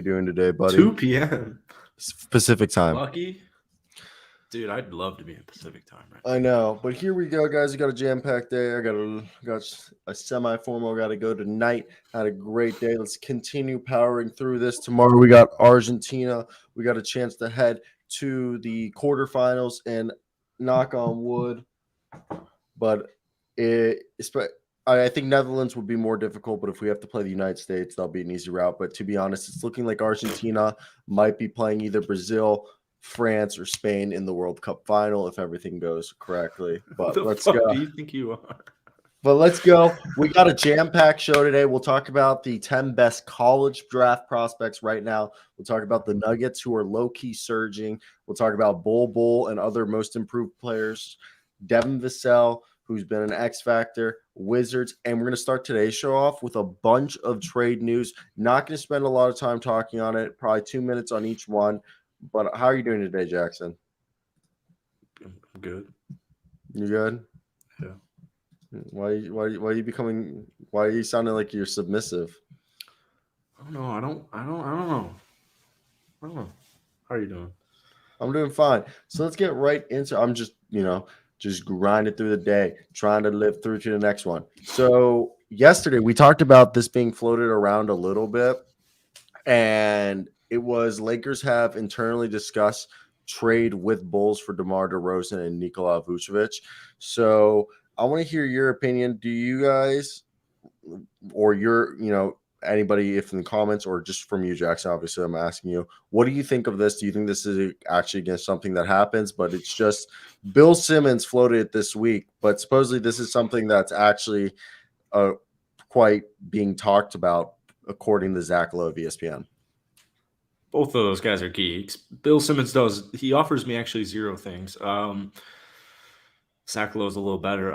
you doing today, buddy? 2 p.m. Pacific time. Lucky. Dude, I'd love to be in Pacific time right now. I know, but here we go, guys. We got a jam-packed day. I got a semi-formal. Got to go tonight. Had a great day. Let's continue powering through this. Tomorrow we got Argentina. We got a chance to head to the quarterfinals and knock on wood. But I think Netherlands would be more difficult, but if we have to play the United States, that'll be an easy route. But to be honest, it's looking like Argentina might be playing either Brazil, France, or Spain in the World Cup final if everything goes correctly. But let's go. Who do you think you are? But let's go. We got a jam-packed show today. We'll talk about the 10 best college draft prospects right now. We'll talk about the Nuggets, who are low-key surging. We'll talk about Bol Bol and other most improved players. Devin Vassell, who's been an X Factor, Wizards, and we're going to start today's show off with a bunch of trade news. Not going to spend a lot of time talking on it, probably 2 minutes on each one. But how are you doing today, Jackson? I'm good. You good? Yeah. Why are you sounding like you're submissive? I don't know. I don't know. How are you doing? I'm doing fine. So let's get right into I'm just grinding through the day, trying to live through to the next one. So yesterday we talked about this being floated around a little bit, and it was Lakers have internally discussed trade with Bulls for DeMar DeRozan and Nikola Vucevic. So I want to hear your opinion. Do you guys, or anybody, if in the comments or just from you, Jackson, obviously I'm asking you, what do you think of this? Do you think this is actually against something that happens? But it's just Bill Simmons floated it this week, but supposedly this is something that's actually quite being talked about according to Zach Lowe of ESPN. Both of those guys are geeks. Bill Simmons he offers me actually zero things. Zach Lowe's a little better.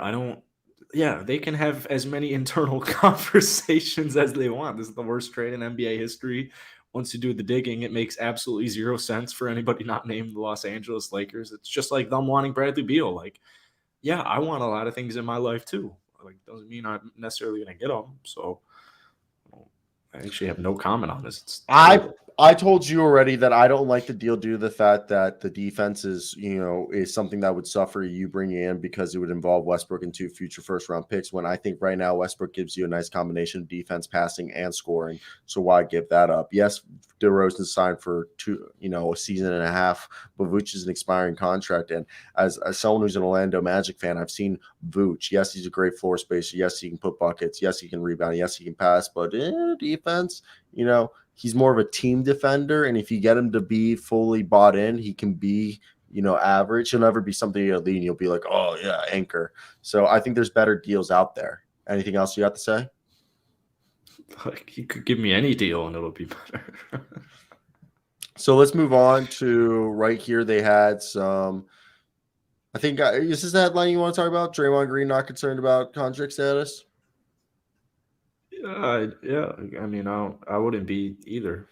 They can have as many internal conversations as they want. This is the worst trade in NBA history. Once you do the digging, it makes absolutely zero sense for anybody not named the Los Angeles Lakers. It's just like them wanting Bradley Beal. Like, yeah, I want a lot of things in my life too. Like, doesn't mean I'm necessarily going to get them. So I actually have no comment on this. I told you already that I don't like the deal due to the fact that the defense is something that would suffer you bringing in because it would involve Westbrook and 2 future first-round picks, when I think right now Westbrook gives you a nice combination of defense, passing, and scoring. So why give that up? Yes, DeRozan signed for a season and a half, but Vooch is an expiring contract. And as someone who's an Orlando Magic fan, I've seen Vooch. Yes, he's a great floor spacer. Yes, he can put buckets. Yes, he can rebound. Yes, he can pass. But defense, he's more of a team defender, and if you get him to be fully bought in, he can be, average. He'll never be something you'll lean. You'll be like, oh yeah, anchor. So I think there's better deals out there. Anything else you got to say? Like, you could give me any deal and it'll be better. So let's move on to right here. They had some. I think is this the headline you want to talk about? Draymond Green not concerned about contract status. Yeah. I mean, I wouldn't be either.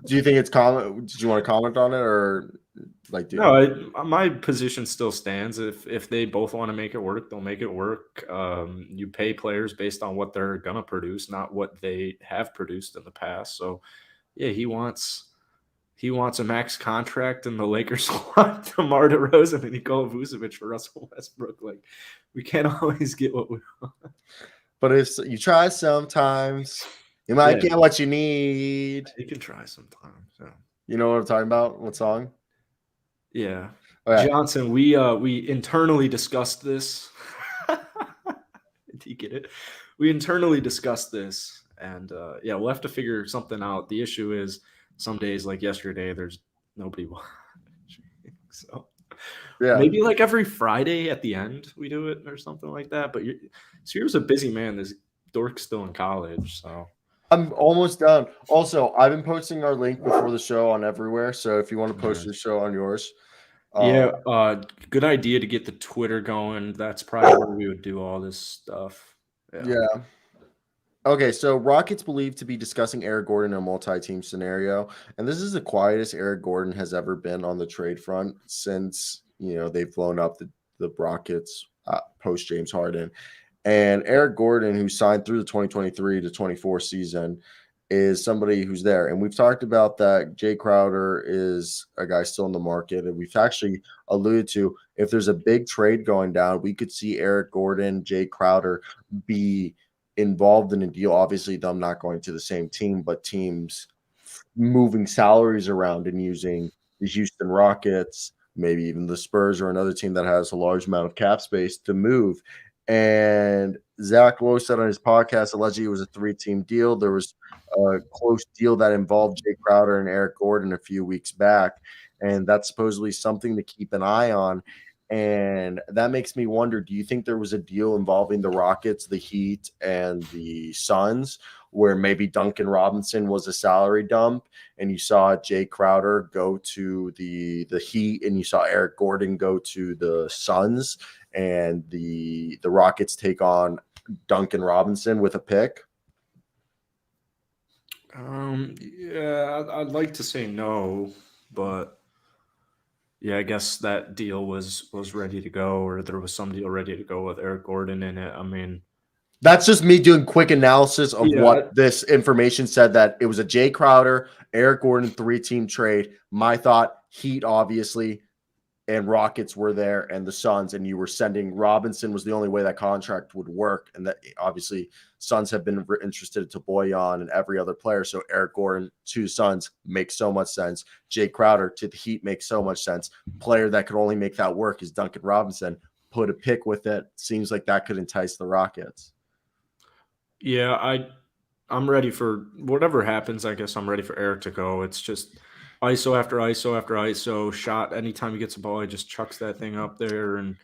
Do you think it's comment? Did you want to comment on it, or like? My position still stands. If they both want to make it work, they'll make it work. You pay players based on what they're gonna produce, not what they have produced in the past. So, yeah, he wants a max contract, and the Lakers want DeMar DeRozan and Nikola Vucevic for Russell Westbrook. Like, we can't always get what we want. But if you try sometimes, you might get what you need. You can try sometimes. Yeah. You know what I'm talking about? What song? Yeah. Okay. Johnson, we internally discussed this. Do you get it? We internally discussed this, and we'll have to figure something out. The issue is some days, like yesterday, there's nobody watching. So maybe like every Friday at the end we do it or something like that. But you're a busy man. This dork's still in college, so I'm almost done. Also, I've been posting our link before the show on everywhere. So if you want to post your show on yours, good idea to get the Twitter going. That's probably where we would do all this stuff. Yeah. Okay, so Rockets believed to be discussing Eric Gordon in a multi-team scenario, and this is the quietest Eric Gordon has ever been on the trade front since they've blown up the Rockets post James Harden. And Eric Gordon, who signed through the 2023 to 24 season, is somebody who's there. And we've talked about that Jay Crowder is a guy still in the market. And we've actually alluded to if there's a big trade going down, we could see Eric Gordon, Jay Crowder be involved in a deal. Obviously, them not going to the same team, but teams moving salaries around and using the Houston Rockets, maybe even the Spurs or another team that has a large amount of cap space to move. And Zach Lowe said on his podcast, allegedly it was a 3-team deal. There was a close deal that involved Jay Crowder and Eric Gordon a few weeks back. And that's supposedly something to keep an eye on. And that makes me wonder, do you think there was a deal involving the Rockets, the Heat, and the Suns where maybe Duncan Robinson was a salary dump and you saw Jay Crowder go to the Heat and you saw Eric Gordon go to the Suns and the Rockets take on Duncan Robinson with a pick? Yeah, I'd like to say no, but yeah, I guess that deal was ready to go, or there was some deal ready to go with Eric Gordon in it. I mean, that's just me doing quick analysis of what this information said, that it was a Jay Crowder, Eric Gordon 3-team trade. My thought, Heat obviously, and Rockets were there, and the Suns, and you were sending Robinson was the only way that contract would work. And that obviously Suns have been interested to Boyan and every other player. So Eric Gordon to Suns makes so much sense. Jay Crowder to the Heat makes so much sense. Player that could only make that work is Duncan Robinson. Put a pick with it. Seems like that could entice the Rockets. Yeah, I'm ready for whatever happens. I guess I'm ready for Eric to go. It's just ISO after ISO after ISO shot. Anytime he gets a ball, he just chucks that thing up there, and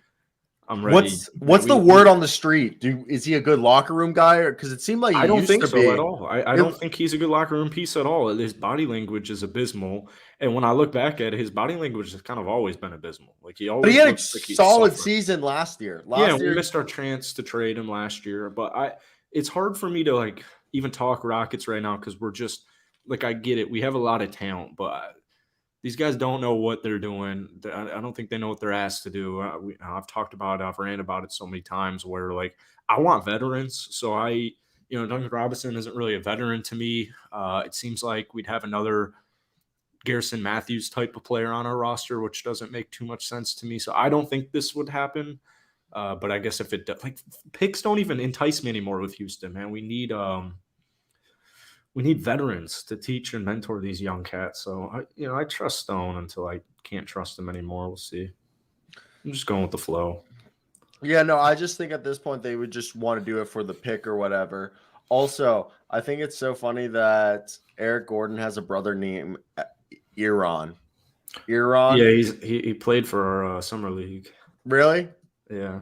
I'm ready. What's the word on the street? Is he a good locker room guy? Or because it seemed like I don't think so at all. I don't think he's a good locker room piece at all. His body language is abysmal, and when I look back at it, his body language has kind of always been abysmal. Like he always. But he had a solid season last year. We missed our chance to trade him last year, but it's hard for me to like even talk Rockets right now because we're just like, I get it. We have a lot of talent, but these guys don't know what they're doing. I don't think they know what they're asked to do. I've talked about it. I've ranted about it so many times where like I want veterans. So Duncan Robinson isn't really a veteran to me. It seems like we'd have another Garrison Matthews type of player on our roster, which doesn't make too much sense to me. So I don't think this would happen. But I guess if it does, like picks don't even entice me anymore with Houston, man. We need veterans to teach and mentor these young cats. So I trust Stone until I can't trust him anymore. We'll see. I'm just going with the flow. Yeah, no, I just think at this point they would just want to do it for the pick or whatever. Also, I think it's so funny that Eric Gordon has a brother named Iran. Yeah, he played for our summer league. Really? Yeah.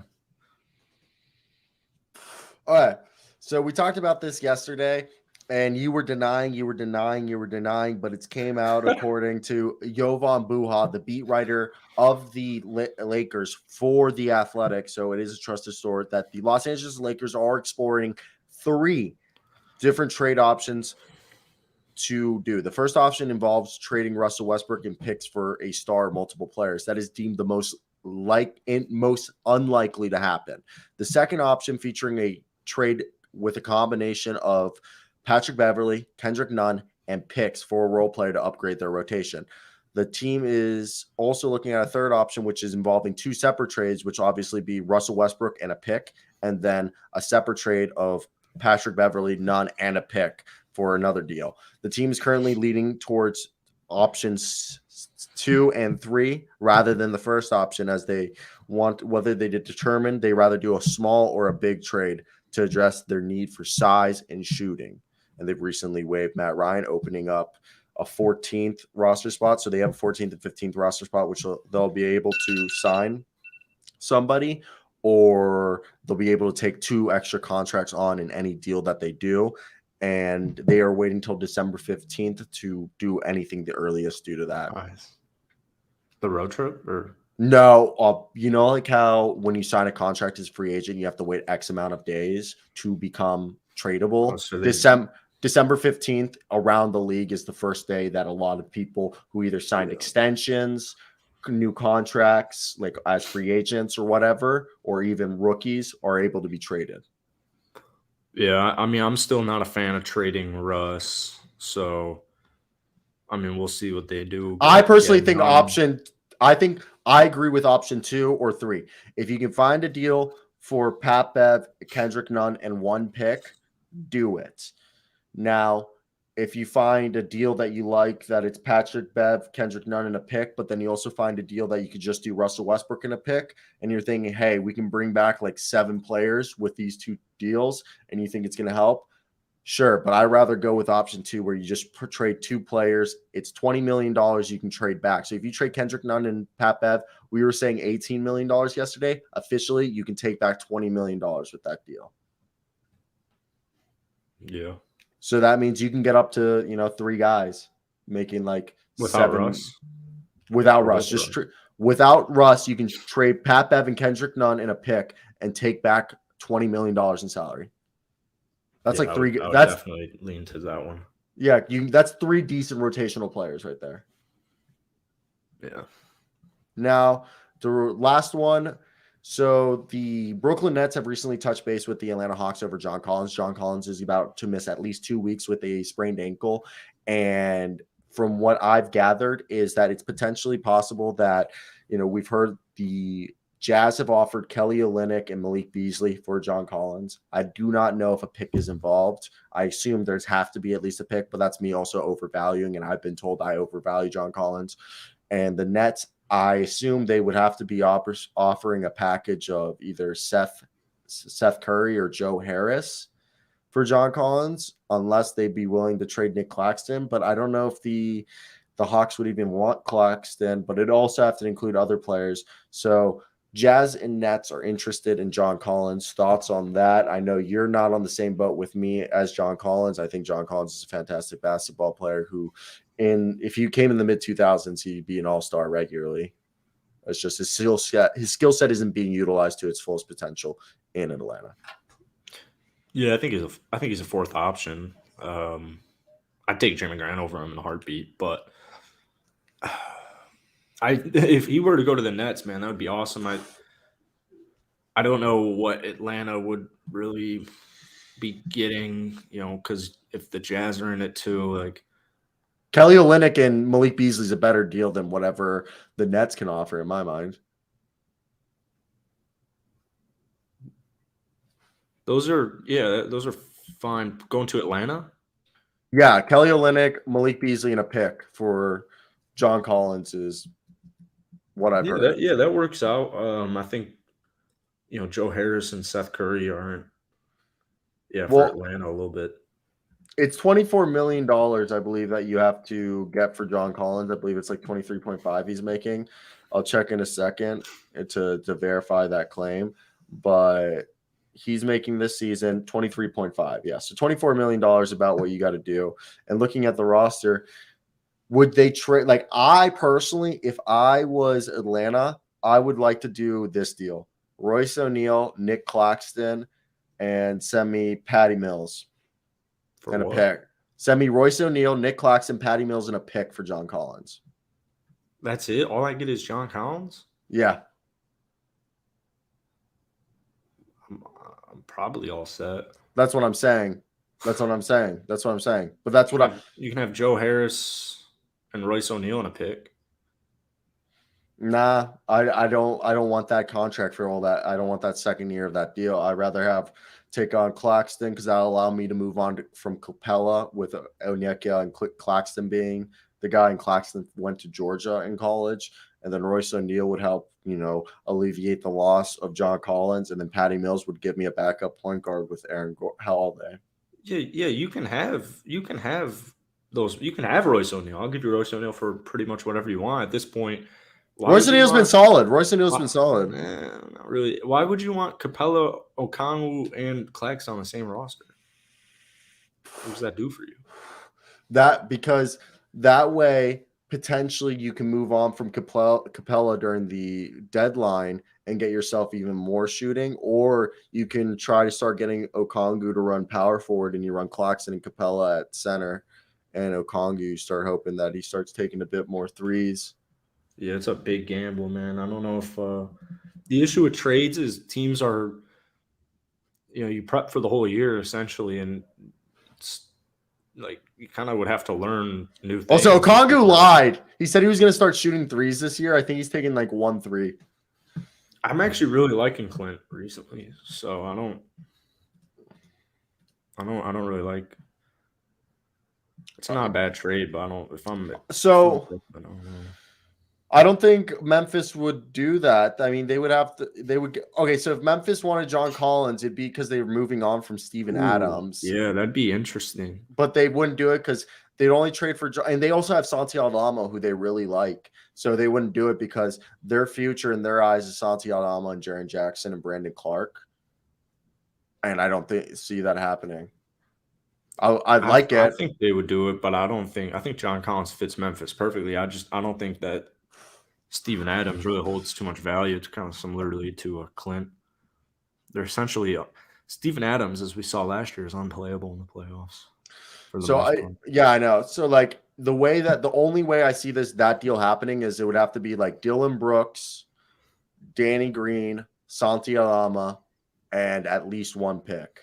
All right. So we talked about this yesterday, and you were denying, but it came out according to Jovan Buha, the beat writer of the Lakers for The Athletic. So it is a trusted source that the Los Angeles Lakers are exploring 3 different trade options to do. The first option involves trading Russell Westbrook and picks for a star, multiple players. That is deemed the most unlikely to happen. The second option featuring a trade with a combination of Patrick Beverley, Kendrick Nunn, and picks for a role player to upgrade their rotation. The team is also looking at a third option, which is involving 2 separate trades, which obviously be Russell Westbrook and a pick, and then a separate trade of Patrick Beverley, Nunn, and a pick for another deal. The team is currently leaning towards options 2 and 3 rather than the first option, as they want, whether they determine they rather do a small or a big trade to address their need for size and shooting. And they've recently waived Matt Ryan, opening up a 14th roster spot. So they have a 14th and 15th roster spot, which they'll be able to sign somebody, or they'll be able to take 2 extra contracts on in any deal that they do. And they are waiting till December 15th to do anything the earliest due to that. Nice. The road trip? Or no, like how when you sign a contract as a free agent, you have to wait X amount of days to become tradable. December 15th around the league is the first day that a lot of people who either signed extensions, new contracts, like as free agents or whatever, or even rookies are able to be traded. Yeah, I mean, I'm still not a fan of trading Russ, so I mean, we'll see what they do. I But personally yeah, think John, I agree with option 2 or 3. If you can find a deal for Pat Bev, Kendrick Nunn, and 1 pick, do it. Now, if you find a deal that you like, that it's Patrick Bev, Kendrick Nunn, and a pick, but then you also find a deal that you could just do Russell Westbrook and a pick, and you're thinking, hey, we can bring back like 7 players with these 2 deals, and you think it's going to help, sure. But I'd rather go with option 2 where you just trade 2 players. It's $20 million you can trade back. So if you trade Kendrick Nunn and Pat Bev, we were saying $18 million yesterday. Officially, you can take back $20 million with that deal. yeah. So that means you can get up to, 3 guys making like Without 7 Russ, without or Russ. with Just Russ? without Russ, you can trade Pat Bev and Kendrick Nunn in a pick and take back $20 million in salary. That's Yeah, like 3. I would That's definitely lean to that one. yeah. That's 3 decent rotational players right there. Yeah. Now the last one. So the Brooklyn Nets have recently touched base with the Atlanta Hawks over John Collins. John Collins is about to miss at least 2 weeks with a sprained ankle, and from what I've gathered is that it's potentially possible that, we've heard the Jazz have offered Kelly Olynyk and Malik Beasley for John Collins. I do not know if a pick is involved. I assume there's have to be at least a pick, but that's me also overvaluing, and I've been told I overvalue John Collins. And the Nets, I assume they would have to be offering a package of either Seth Curry or Joe Harris for John Collins, unless they'd be willing to trade Nick Claxton. But I don't know if the Hawks would even want Claxton, but it also have to include other players. So Jazz and Nets are interested in John Collins. Thoughts on that? I know you're not on the same boat with me as John Collins. I think John Collins is a fantastic basketball player who, if you came in the mid 2000s, he'd be an all-star regularly. It's just his skill set isn't being utilized to its fullest potential in Atlanta. Yeah, I think he's a fourth option. I'd take Jeremy Grant over him in a heartbeat, but if he were to go to the Nets, man, that would be awesome. I don't know what Atlanta would really be getting, because if the Jazz are in it too, like Kelly Olynyk and Malik Beasley is a better deal than whatever the Nets can offer, in my mind. those are fine. Going to Atlanta? Yeah, Kelly Olynyk, Malik Beasley, and a pick for John Collins is what I've heard. That works out. I think Joe Harris and Seth Curry aren't. Yeah, for Atlanta a little bit. It's $24 million, I believe, that you have to get for John Collins. I believe it's like 23.5 he's making. I'll check in a second to verify that claim, but he's making this season 23.5. Yeah, so $24 million about what you got to do. And looking at the roster, would they trade? Like, I personally, if I was Atlanta, I would like to do this deal: Royce O'Neal, Nick Claxton, and send me Patty Mills. For and what? a pick. Send me Royce O'Neal, Nick Claxton, Patty Mills, and a pick for John Collins. That's it? All I get is John Collins? Yeah. I'm probably all set. That's what I'm saying. But that's you can have Joe Harris and Royce O'Neal in a pick. Nah, I don't want that contract for all that. I don't want that second year of that deal. I'd rather take on Claxton, because that'll allow me to move on from Capella, with Onyeka and Claxton being the guy, and Claxton went to Georgia in college, and then Royce O'Neal would help, alleviate the loss of John Collins, and then Patty Mills would give me a backup point guard with Aaron Holiday. Yeah, you can have those. You can have Royce O'Neal. I'll give you Royce O'Neal for pretty much whatever you want at this point. Royce O'Neal's been solid. Not really. Why would you want Capella, Okongwu, and Clax on the same roster? What does that do for you? Because that way, potentially, you can move on from Capella during the deadline and get yourself even more shooting, or you can try to start getting Okongwu to run power forward, and you run Claxton and Capella at center, and Okongwu, you start hoping that he starts taking a bit more threes. Yeah, it's a big gamble, man. I don't know if the issue with trades is teams are, you prep for the whole year essentially, and it's like you kind of would have to learn new things. Also, Kongu lied. He said he was going to start shooting threes this year. I think he's taken like 1 3. I'm actually really liking Clint recently, so I don't really like. It's not a bad trade, but I don't. If I'm so, I don't know. I don't think Memphis would do that. I mean, they would have to. They would. Okay, so if Memphis wanted John Collins, it'd be because they were moving on from Steven Adams. Yeah, that'd be interesting. But they wouldn't do it because they'd only trade for. And they also have Santi Aldama, who they really like. So they wouldn't do it because their future in their eyes is Santi Aldama and Jaren Jackson and Brandon Clark. And I don't see that happening. I'd like it. I think they would do it, but I think John Collins fits Memphis perfectly. I don't think that Steven Adams really holds too much value. It's kind of similarly to Clint. They're essentially Steven Adams, as we saw last year, is unplayable in the playoffs. I know. So like the only way I see that deal happening is it would have to be like Dylan Brooks, Danny Green, Santi Aldama, and at least 1 pick.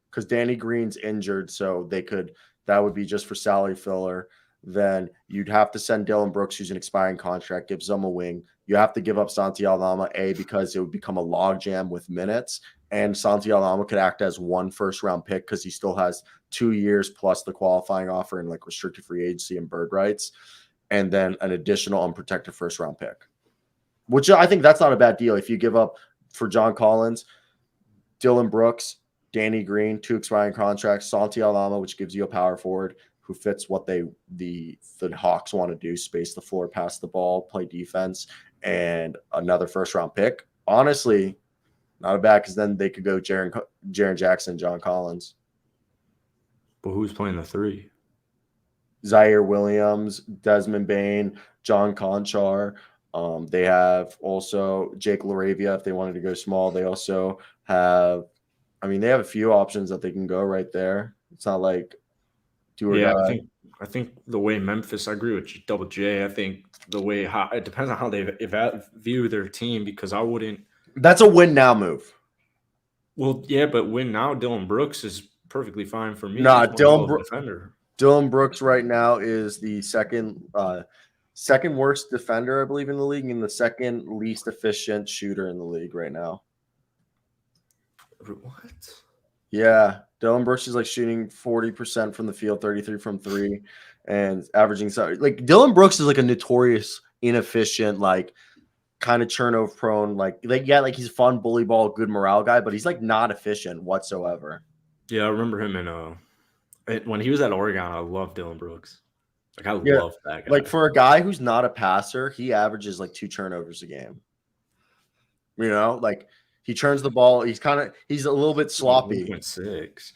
Because Danny Green's injured, so that would be just for salary filler. Then you'd have to send Dylan Brooks, who's an expiring contract, gives them a wing. You have to give up Santi Aldama, because it would become a logjam with minutes. And Santi Aldama could act as 1 first-round pick because he still has 2 years plus the qualifying offer and like restricted free agency and bird rights. And then an additional unprotected first-round pick. Which I think that's not a bad deal if you give up for John Collins, Dylan Brooks, Danny Green, 2 expiring contracts, Santi Aldama, which gives you a power forward who fits what the Hawks want to do, space the floor, pass the ball, play defense, and another first-round pick. Honestly, not a bad, because then they could go Jaren Jackson, John Collins. But who's playing the 3? Zaire Williams, Desmond Bane, John Conchar. They have also Jake LaRavia if they wanted to go small. They also have they have a few options that they can go right there. It's not like do or die. I think the way Memphis, I agree with Double J. I think the way it depends on how they view their team, because I wouldn't. That's a win now move. Well, yeah, but win now, Dylan Brooks is perfectly fine for me. Nah, Dylan Brooks right now is the second worst defender, I believe, in the league, and the second least efficient shooter in the league right now. What? Yeah, Dylan Brooks is like shooting 40% from the field, 33 from 3, and averaging like Dylan Brooks is like a notorious inefficient, like kind of turnover prone, like he's a fun bully ball, good morale guy, but he's like not efficient whatsoever. Yeah, I remember him when he was at Oregon. I loved Dylan Brooks. Like I love that guy. Like for a guy who's not a passer, he averages like 2 turnovers a game. Like. He turns the ball. He's a little bit sloppy. 1.6.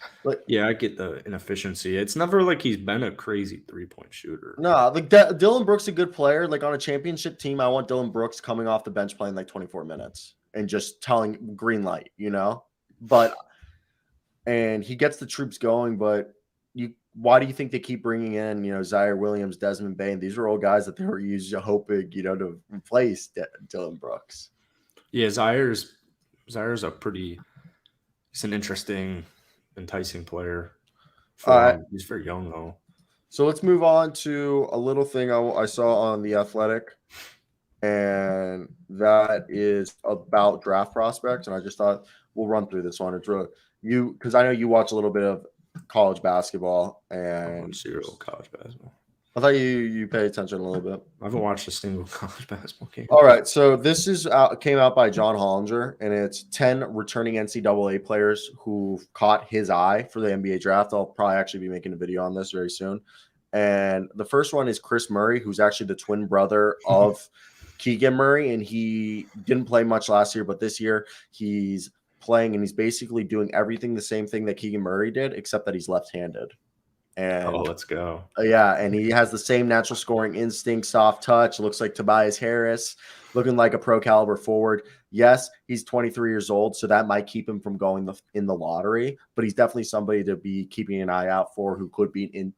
Yeah, I get the inefficiency. It's never like he's been a crazy 3-point shooter. No, like Dylan Brooks is a good player. Like on a championship team, I want Dylan Brooks coming off the bench playing like 24 minutes and just telling green light, and he gets the troops going. But why do you think they keep bringing in, Zaire Williams, Desmond Bane? These are all guys that they were hoping, to replace Dylan Brooks. Yeah, Zaire's he's an interesting, enticing player. He's very young though. So let's move on to a little thing I saw on The Athletic, and that is about draft prospects. And I just thought we'll run through this one. It's really because I know you watch a little bit of college basketball and zero college basketball. I thought you pay attention a little bit. I haven't watched a single college basketball game. All right, so this came out by John Hollinger, and it's 10 returning NCAA players who caught his eye for the NBA draft. I'll probably actually be making a video on this very soon. And the first one is Chris Murray, who's actually the twin brother of Keegan Murray, and he didn't play much last year, but this year he's playing, and he's basically doing everything the same thing that Keegan Murray did, except that he's left-handed. And let's go. Yeah, and he has the same natural scoring instinct, soft touch, looks like Tobias Harris, looking like a pro caliber forward. Yes, he's 23 years old, so that might keep him from going in the lottery, but he's definitely somebody to be keeping an eye out for, who could be an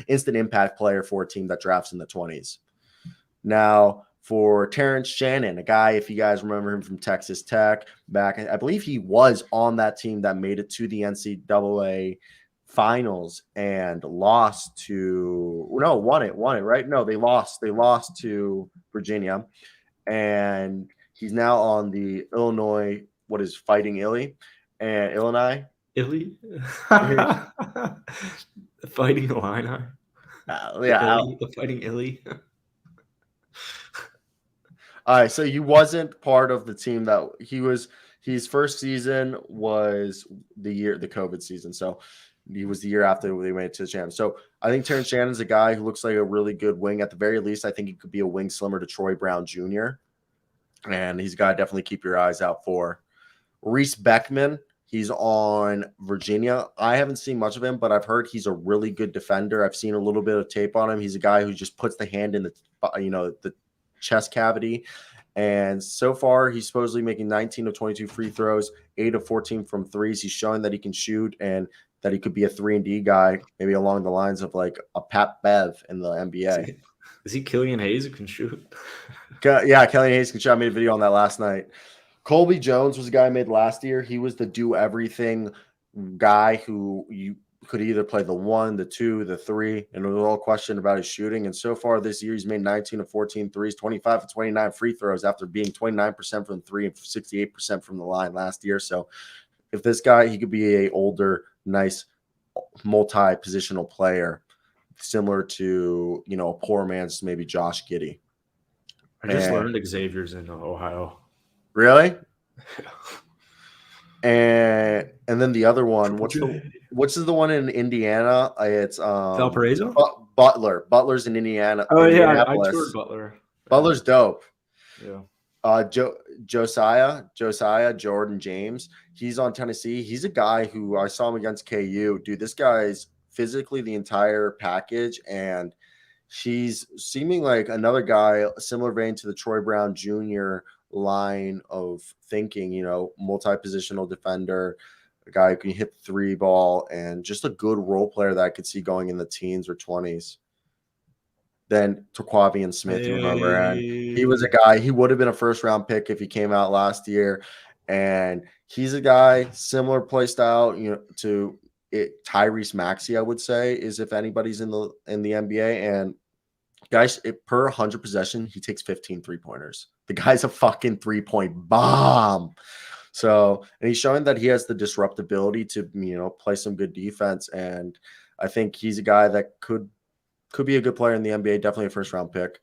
instant impact player for a team that drafts in the 20s. Now, for Terrence Shannon, a guy, if you guys remember him from Texas Tech back, I believe he was on that team that made it to the NCAA finals and lost to won it, right? No, they lost to Virginia, and he's now on the Illinois, what is Fighting Illy and Illinois. Illy? Fighting Illini. The Fighting Illy. All right, so he wasn't part of the team that he was. His first season was the COVID season, so he was the year after they made it to the champions. So I think Terrence Shannon's a guy who looks like a really good wing. At the very least, I think he could be a wing slimmer to Troy Brown Jr., and he's a guy to definitely keep your eyes out for. Reese Beckman, he's on Virginia. I haven't seen much of him, but I've heard he's a really good defender. I've seen a little bit of tape on him. He's a guy who just puts the hand in the chest cavity. And so far, he's supposedly making 19 of 22 free throws, 8 of 14 from threes. He's showing that he can shoot and that he could be a 3-and-D guy, maybe along the lines of like a Pat Bev in the NBA. Is he Killian Hayes who can shoot? Yeah, Killian Hayes can shoot. I made a video on that last night. Colby Jones was a guy I made last year. He was the do-everything guy who you could either play the 1, the 2, the 3, and it was all question about his shooting. And so far this year, he's made 19 of 14 threes, 25 of 29 free throws after being 29% from 3 and 68% from the line last year. So if this guy, he could be a older, nice, multi-positional player, similar to, a poor man's maybe Josh Giddey. I just learned Xavier's in Ohio. Really? And then the other one, what's the one in Indiana? It's Valparaiso? Butler. Butler's in Indiana. Oh yeah, I toured Butler. Butler's dope. Yeah. Josiah Jordan James. He's on Tennessee. He's a guy who I saw him against KU. Dude, this guy's physically the entire package, and he's seeming like another guy, similar vein to the Troy Brown Jr. line of thinking, multi-positional defender, a guy who can hit the 3 ball, and just a good role player that I could see going in the teens or 20s. Then Taquavian Smith, remember, and he was a guy, he would have been a first-round pick if he came out last year, and he's a guy, similar play style, to Tyrese Maxey, I would say, is if anybody's in the NBA, and guys, per 100 possession, he takes 15 3-pointers. The guy's a fucking 3-point bomb. So, and he's showing that he has the disruptability to, play some good defense. And I think he's a guy that could be a good player in the NBA, definitely a first-round pick.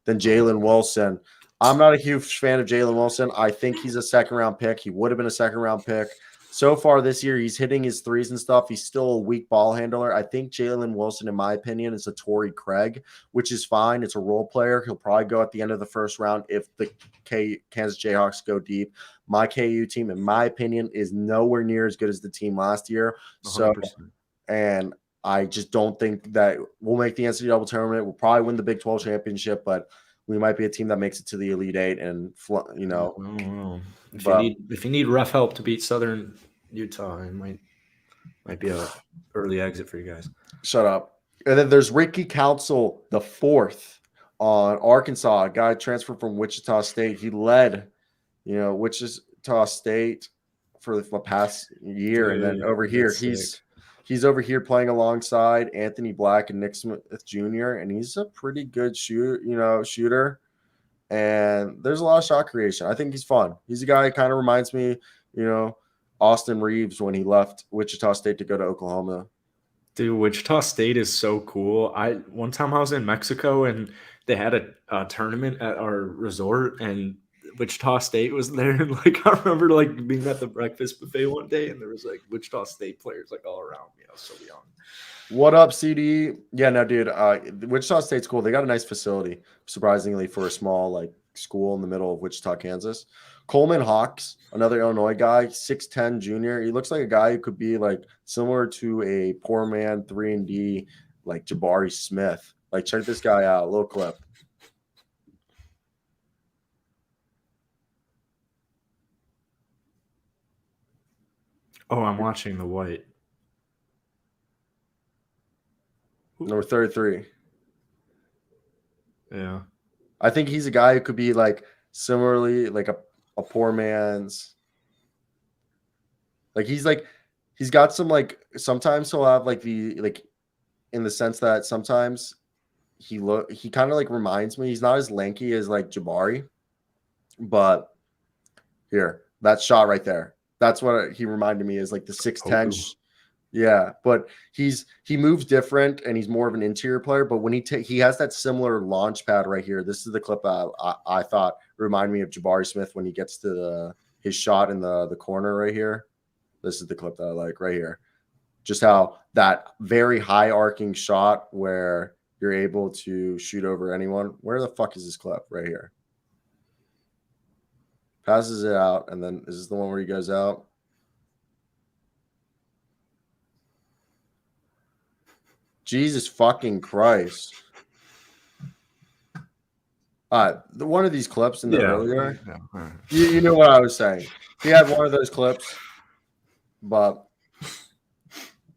Then Jalen Wilson. I'm not a huge fan of Jalen Wilson. I think he's a second-round pick. He would have been a second-round pick. So far this year, he's hitting his threes and stuff. He's still a weak ball handler. I think Jalen Wilson, in my opinion, is a Torrey Craig, which is fine. It's a role player. He'll probably go at the end of the first round if the Kansas Jayhawks go deep. My KU team, in my opinion, is nowhere near as good as the team last year. 100%. And I just don't think that we'll make the NCAA tournament. We'll probably win the Big 12 championship, but we might be a team that makes it to the Elite Eight, and If you need rough help to beat Southern Utah, it might be a early exit for you guys. Shut up. And then there's Ricky Council, the 4th on Arkansas, a guy transferred from Wichita State. He led, Wichita State for the past year, and then over here he's over here playing alongside Anthony Black and Nick Smith Jr., and he's a pretty good shooter. And there's a lot of shot creation. I think he's fun. He's a guy who kind of reminds me, Austin Reeves when he left Wichita State to go to Oklahoma. Dude, Wichita State is so cool. One time I was in Mexico and they had a tournament at our resort, and Wichita State was there, and I remember being at the breakfast buffet one day, and there was Wichita State players all around me. I was so young. What up, CD? Yeah, no, dude. Wichita State's cool. They got a nice facility, surprisingly, for a small school in the middle of Wichita, Kansas. Coleman Hawks, another Illinois guy, 6'10" junior. He looks like a guy who could be similar to a poor man 3-and-D, like Jabari Smith. Check this guy out. A little clip. Oh, I'm watching the white. Number 33. Yeah. I think he's a guy who could be like similarly like a poor man's. Like he's got some like sometimes he'll have like the like in the sense that sometimes he kind of like reminds me. He's not as lanky as like Jabari, but here that shot right there. That's what he reminded me is like the 6'10". Yeah, but he moves different and he's more of an interior player. But when he has that similar launch pad right here. This is the clip I thought reminded me of Jabari Smith when he gets to his shot in the corner right here. This is the clip that I like right here. Just how that very high arcing shot where you're able to shoot over anyone. Where the fuck is this clip? Right here. Passes it out, and then is this the one where he goes out? Jesus fucking Christ. One of these clips in the earlier. Yeah. You know what I was saying. He had one of those clips, but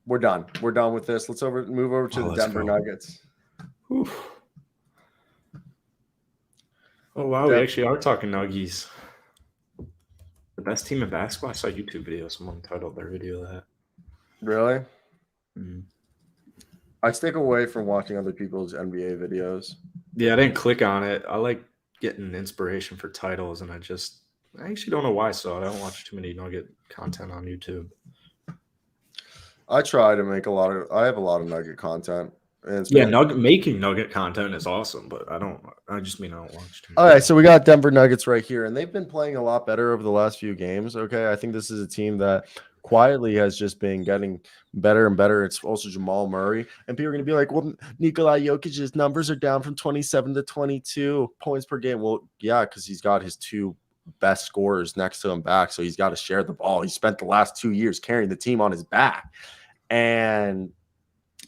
we're done. We're done with this. Let's move over to the Denver Nuggets. Oof. Oh, wow. We actually are talking Nuggies. The best team in basketball. I saw a YouTube video. Someone titled their video that. Really? Mm-hmm. I stick away from watching other people's NBA videos. Yeah, I didn't click on it. I like getting inspiration for titles, and I actually don't know why. So I don't watch too many Nugget content on YouTube. I try to make I have a lot of Nugget content. Making Nugget content is awesome, but I don't watch too many. All right, so we got Denver Nuggets right here, and they've been playing a lot better over the last few games. Okay, I think this is a team that quietly has just been getting better and better. It's also Jamal Murray, and people are going to be like, well, Nikola Jokic's numbers are down from 27 to 22 points per game. Well, yeah, because he's got his two best scorers next to him back, so he's got to share the ball. He spent the last 2 years carrying the team on his back, and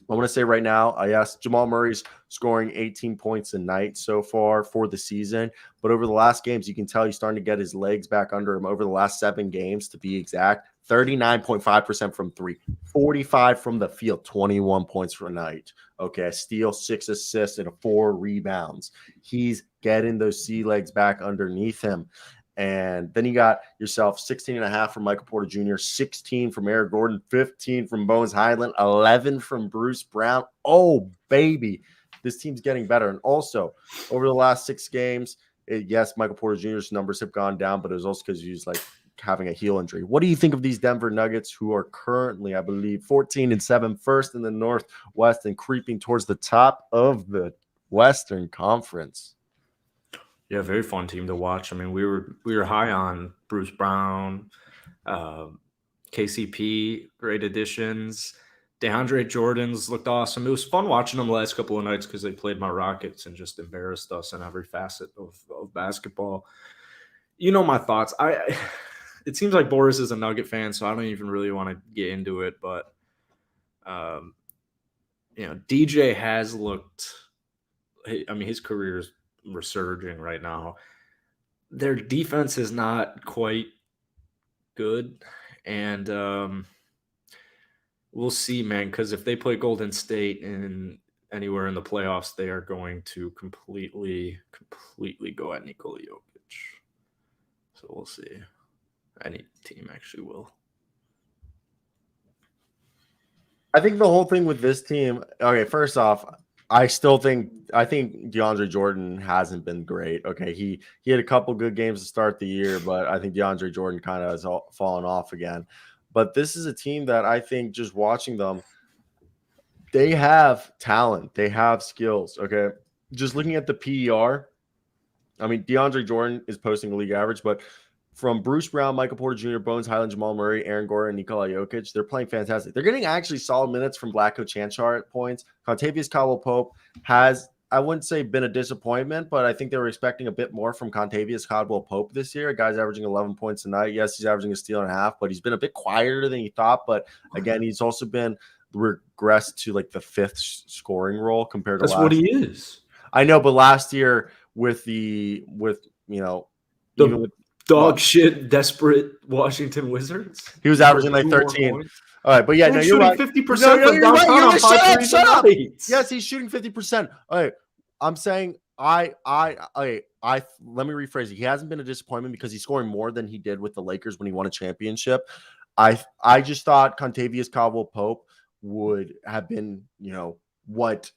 I want to say right now, yes, Jamal Murray's scoring 18 points a night so far for the season. But over the last games, you can tell he's starting to get his legs back under him. Over the last 7 games, to be exact, 39.5% from 3, 45 from the field, 21 points per night. Okay, a steal, 6 assists, and 4 rebounds. He's getting those sea legs back underneath him. And then you got yourself 16.5 from Michael Porter Jr., 16 from Eric Gordon, 15 from Bones Highland, 11 from Bruce Brown. Oh, baby. This team's getting better. And also, over the last 6 games, yes, Michael Porter Jr.'s numbers have gone down, but it was also because he was like having a heel injury. What do you think of these Denver Nuggets, who are currently, I believe, 14-7, first in the Northwest and creeping towards the top of the Western Conference? Yeah, very fun team to watch. I mean, we were high on Bruce Brown, KCP, great additions. DeAndre Jordan's looked awesome. It was fun watching them the last couple of nights because they played my Rockets and just embarrassed us in every facet of basketball. You know my thoughts. It seems like Boris is a Nugget fan, so I don't even really want to get into it. But, DJ has looked – I mean, his career is resurging right now. Their defense is not quite good, and we'll see, man, because if they play Golden State in anywhere in the playoffs, they are going to completely go at Nikola Jokic. So we'll see. Any team actually will. I think the whole thing with this team, okay, first off, I think DeAndre Jordan hasn't been great. Okay, he had a couple good games to start the year, but I think DeAndre Jordan kind of has fallen off again. But this is a team that I think just watching them, they have talent, they have skills. Okay, just looking at the PER, I mean, DeAndre Jordan is posting a league average, but from Bruce Brown, Michael Porter Jr., Bones Highland, Jamal Murray, Aaron Gordon, Nikola Jokic, they're playing fantastic. They're getting actually solid minutes from Vlatko Cancar at points. Contavious Caldwell-Pope has, I wouldn't say been a disappointment, but I think they were expecting a bit more from Contavious Caldwell-Pope this year. A guy's averaging 11 points a night. Yes, he's averaging a steal and a half, but he's been a bit quieter than he thought. But again, he's also been regressed to like the 5th scoring role compared to last year. That's what he is. I know, but last year with dog shit, desperate Washington Wizards. He was averaging like 13. Points. All right, but yeah, you're right. 50% from downtown on 5 shut up. Yes, he's shooting 50%. All right, I'm saying let me rephrase it. He hasn't been a disappointment because he's scoring more than he did with the Lakers when he won a championship. I just thought Contavious Caldwell-Pope would have been, what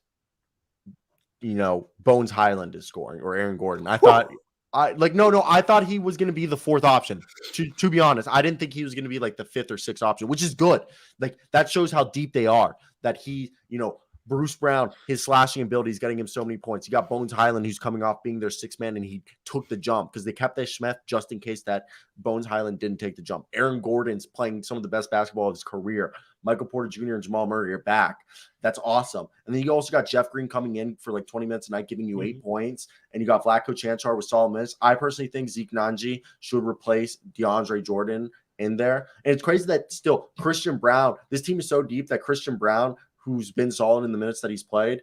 Bones Highland is scoring, or Aaron Gordon. I thought I thought he was going to be the fourth option. To be honest, I didn't think he was going to be like the fifth or sixth option, which is good. Like that shows how deep they are. That he, Bruce Brown, his slashing ability is getting him so many points. You got Bones Highland, who's coming off being their sixth man, and he took the jump because they kept their Schmeth just in case that Bones Highland didn't take the jump. Aaron Gordon's playing some of the best basketball of his career. Michael Porter Jr. and Jamal Murray are back. That's awesome. And then you also got Jeff Green coming in for like 20 minutes a night, giving you 8 points. And you got Vlatko Chanchar with solid minutes. I personally think Zeke Nnaji should replace DeAndre Jordan in there. And it's crazy that still Christian Brown, this team is so deep that Christian Brown, who's been solid in the minutes that he's played,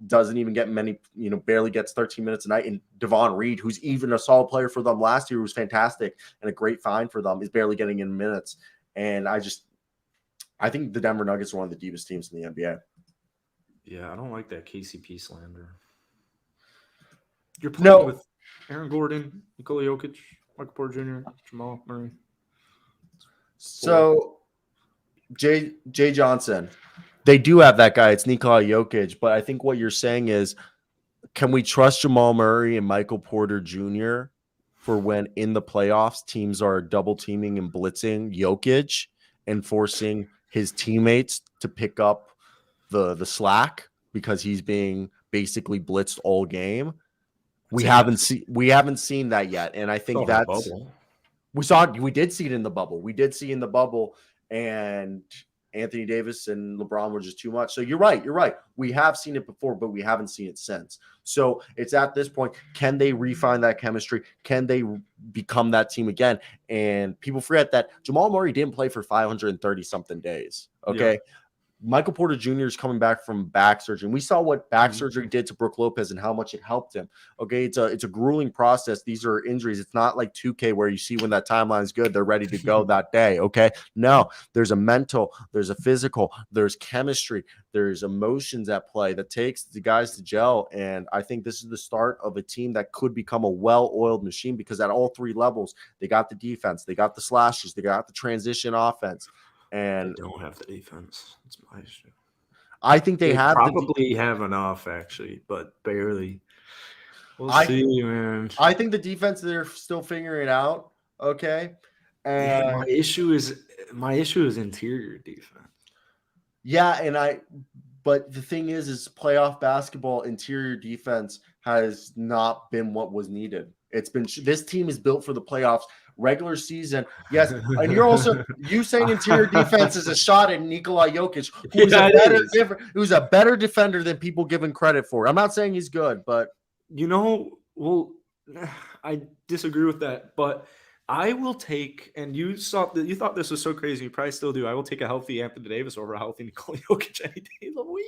doesn't even get many, barely gets 13 minutes a night. And Devon Reed, who's even a solid player for them last year, who was fantastic and a great find for them, is barely getting in minutes. And I think the Denver Nuggets are one of the deepest teams in the NBA. Yeah, I don't like that KCP slander. You're playing with Aaron Gordon, Nikola Jokic, Michael Porter Jr., Jamal Murray. So, Jay Johnson, they do have that guy. It's Nikola Jokic. But I think what you're saying is, can we trust Jamal Murray and Michael Porter Jr. for when in the playoffs teams are double teaming and blitzing Jokic and forcing his teammates to pick up the slack because he's being basically blitzed all game? We haven't seen that yet, and I think that's we did see it in the bubble. We did see in the bubble, and Anthony Davis and LeBron were just too much. So you're right. We have seen it before, but we haven't seen it since. So it's at this point, can they refine that chemistry? Can they become that team again? And people forget that Jamal Murray didn't play for 530-something days, okay? Yeah. Michael Porter Jr. is coming back from back surgery. And we saw what back surgery did to Brook Lopez and how much it helped him. Okay, it's a grueling process. These are injuries. It's not like 2K where you see when that timeline is good, they're ready to go that day. Okay, no, there's a mental, there's a physical, there's chemistry, there's emotions at play that takes the guys to gel. And I think this is the start of a team that could become a well-oiled machine because at all three levels, they got the defense, they got the slashes, they got the transition offense. And they don't have the defense. That's my issue. I think they probably have enough, actually, but barely. We'll see, man. I think the defense, they're still figuring it out. Okay. And my issue is interior defense. Yeah, but the thing is playoff basketball interior defense has not been what was needed. It's been this team is built for the playoffs. Regular season, yes, and you saying interior defense is a shot at Nikola Jokic, who's a better defender than people give him credit for. I'm not saying he's good, but I disagree with that. But I will take, and you thought this was so crazy, you probably still do. I will take a healthy Anthony Davis over a healthy Nikola Jokic any day of the week.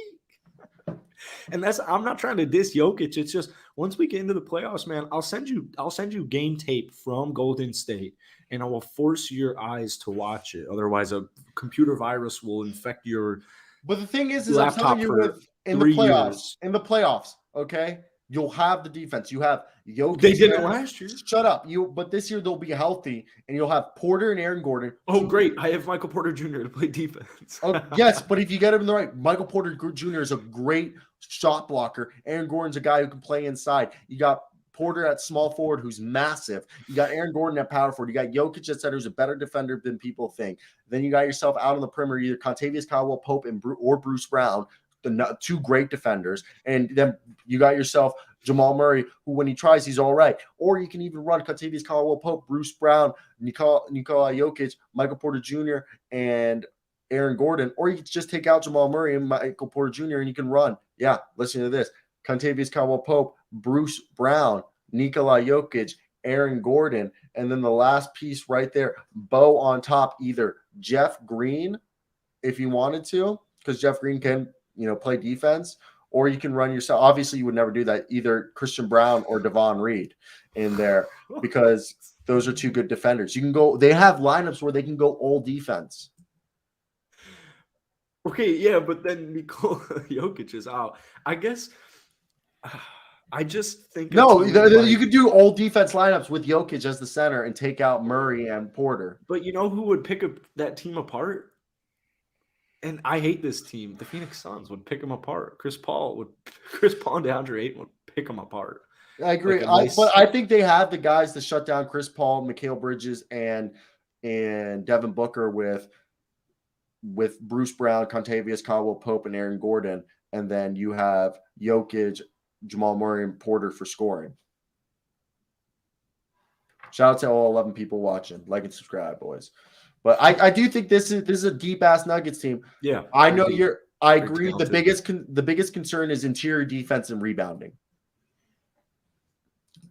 And I'm not trying to diss Jokic. It's just once we get into the playoffs, man, I'll send you game tape from Golden State, and I will force your eyes to watch it. Otherwise, a computer virus will infect your. But the thing is I'm telling you, in the playoffs, okay, you'll have the defense. You have Jokic. They did it last year. Shut up, but this year they'll be healthy, and you'll have Porter and Aaron Gordon. Oh, great! I have Michael Porter Jr. to play defense. Yes, but if you get him in the right, Michael Porter Jr. is a great shot blocker. Aaron Gordon's a guy who can play inside. You got Porter at small forward, who's massive. You got Aaron Gordon at power forward. You got Jokic at center, who's a better defender than people think. Then you got yourself out on the perimeter, either Contavious Caldwell-Pope or Bruce Brown, the two great defenders. And then you got yourself Jamal Murray, who when he tries, he's all right. Or you can even run Contavious Caldwell-Pope, Bruce Brown, Nikola Jokic, Michael Porter Jr., and Aaron Gordon. Or you can just take out Jamal Murray and Michael Porter Jr., and you can run. Yeah, listen to this. Contavious Caldwell-Pope, Bruce Brown, Nikola Jokic, Aaron Gordon, and then the last piece right there, Bo on top, either Jeff Green, if you wanted to, because Jeff Green can, play defense, or you can run yourself. Obviously, you would never do that. Either Christian Brown or Devon Reed in there, because those are two good defenders. You can go. They have lineups where they can go all defense. Okay, yeah, but then Nikola Jokic is out. I guess I just think No, you could do old defense lineups with Jokic as the center and take out Murray and Porter. But you know who would pick that team apart? And I hate this team. The Phoenix Suns would pick them apart. Chris Paul and DeAndre Ayton would pick them apart. I agree. But I think they have the guys to shut down Chris Paul, Mikal Bridges, and Devin Booker with Bruce Brown, Contavious Caldwell Pope, and Aaron Gordon. And then you have Jokic, Jamal Murray, and Porter for scoring. Shout out to all 11 people watching. Like and subscribe, boys. But I do think this is a deep ass Nuggets team. Yeah, I know I agree. The biggest concern is interior defense and rebounding.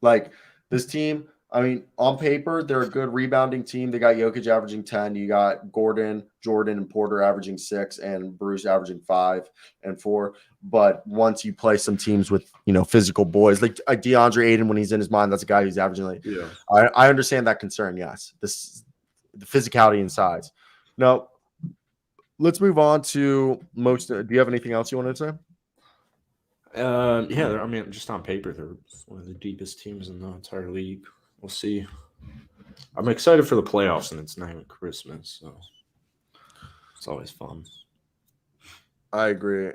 Like this team, I mean, on paper, they're a good rebounding team. They got Jokic averaging 10. You got Gordon, Jordan, and Porter averaging 6, and Bruce averaging 5 and 4. But once you play some teams with, physical boys, like DeAndre Ayton, when he's in his mind, that's a guy who's averaging like. Yeah. I understand that concern. Yes, the physicality and size. Now, let's move on to most. Do you have anything else you wanted to say? Yeah, I mean, just on paper, they're one of the deepest teams in the entire league. We'll see. I'm excited for the playoffs, and it's not even Christmas, so it's always fun. I agree.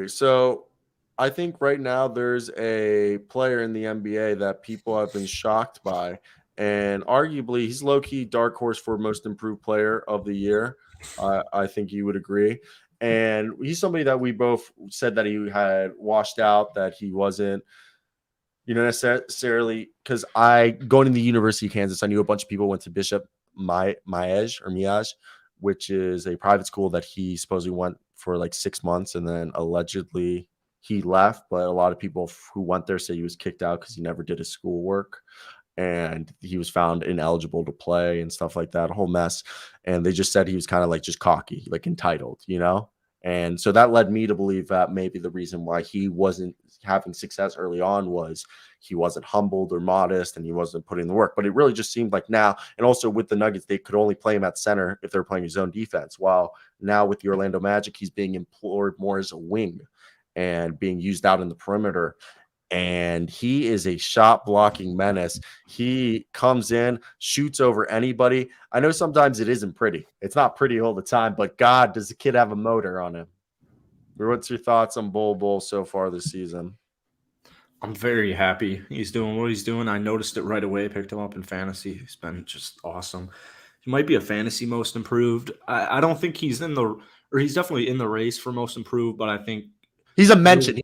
So I think right now there's a player in the NBA that people have been shocked by, and arguably he's low-key dark horse for most improved player of the year. I think you would agree. And he's somebody that we both said that he had washed out, that he wasn't, necessarily, because going to the University of Kansas, I knew a bunch of people went to Bishop Miege, which is a private school that he supposedly went for like 6 months, and then allegedly he left. But a lot of people who went there say he was kicked out because he never did his schoolwork, and he was found ineligible to play and stuff like that, a whole mess. And they just said he was kind of like just cocky, like entitled, And so that led me to believe that maybe the reason why he wasn't having success early on was he wasn't humbled or modest, and he wasn't putting in the work. But it really just seemed like now, and also with the Nuggets, they could only play him at center if they're playing his own defense. While now with the Orlando Magic, he's being employed more as a wing and being used out in the perimeter. And he is a shot blocking menace. He comes in, shoots over anybody. I know sometimes it isn't pretty. It's not pretty all the time, but God, does the kid have a motor on him? What's your thoughts on Bol Bol so far this season? I'm very happy he's doing what he's doing. I noticed it right away, picked him up in fantasy. He's been just awesome. He might be a fantasy most improved. I don't think he's he's definitely in the race for most improved, but I think he's a mention.